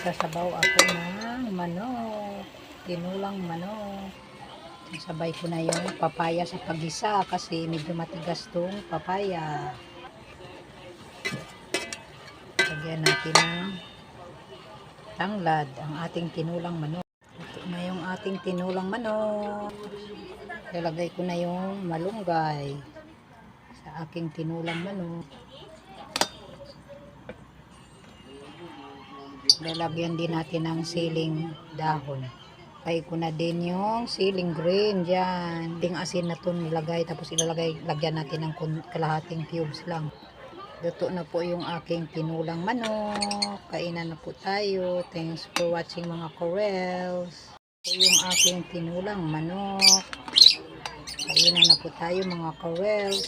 Magsasabaw ako ng manok. Tinulang manok. Sabay ko na yung papaya sa pagisa kasi medyo matigas tong papaya. Lagyan natin ng tanglad ang ating tinulang manok. Ito na yung ating tinulang manok. Lalagay ko na yung malunggay sa aking tinulang manok. Lalagyan din natin ng siling dahon. Lagay ko na din yung siling green dyan. Ding asin na ito nilagay. Tapos lagyan natin ng kalahating cubes lang. Luto na po yung aking tinulang manok. Kainan na po tayo. Thanks for watching mga Corels. Ito yung aking tinulang manok. Kainan na po tayo mga Corels.